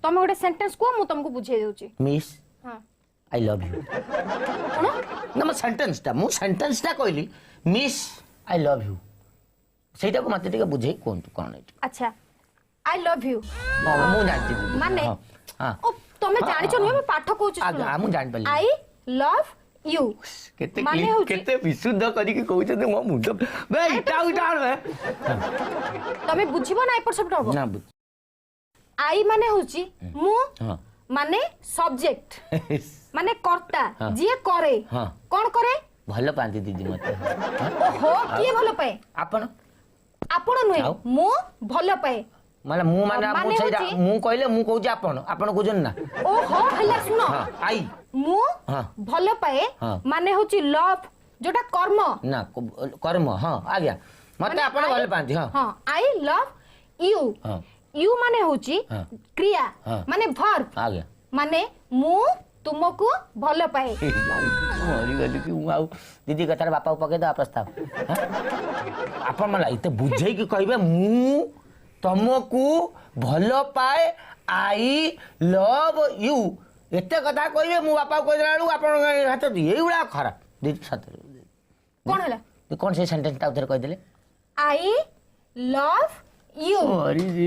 तमे गोटे सेंटेंस को मु तुमको बुझे देउची मिस हां आई लव यू कोन ना मु सेंटेंस टा कहली मिस आई लव यू सेटा को मते टिके बुझे कोन कोन अच्छा आई लव यू मु जानती माने हां ओ तमे जानि छ मैं पाठ कहूची आ मु जान पाली आई लव यू केते माने केते विशुद्ध करी के कहू छ मो मुंड बे इटा उटा बे तमे बुझिबो ना एपर सब ना बुझ आई माने होची मु हां माने सब्जेक्ट माने कर्ता जे करे हां कोन करे भलो पांती दीदी मते ओहो किए भलो पाए आपण आपण नुहे मु भलो पाए माने मु माने मु छैदा मु कहले मु कहू आपण आपण कहजन ना ओहो हला सुनो हां आई मु भलो पाए माने होची लव जोटा कर्म ना कर्म हां आ गया मते आपण भलो पांती हां हां आई लव यू हां यू माने होची क्रिया माने वर्ब आ गया माने मु तुमको भलो पाए मरी गली कि आउ दीदी कतार बापा पके दा प्रस्ताव आपण मला इते बुझे कि कहबे मु तुमको भलो पाए आई लव यू एते कथा कहबे मु बापा कह देलाडू आपण हाथ एई उडा खराब दीदी साथ कोन हला कौन से सेंटेंस ता उधर कह देले आई लव यू मरी जी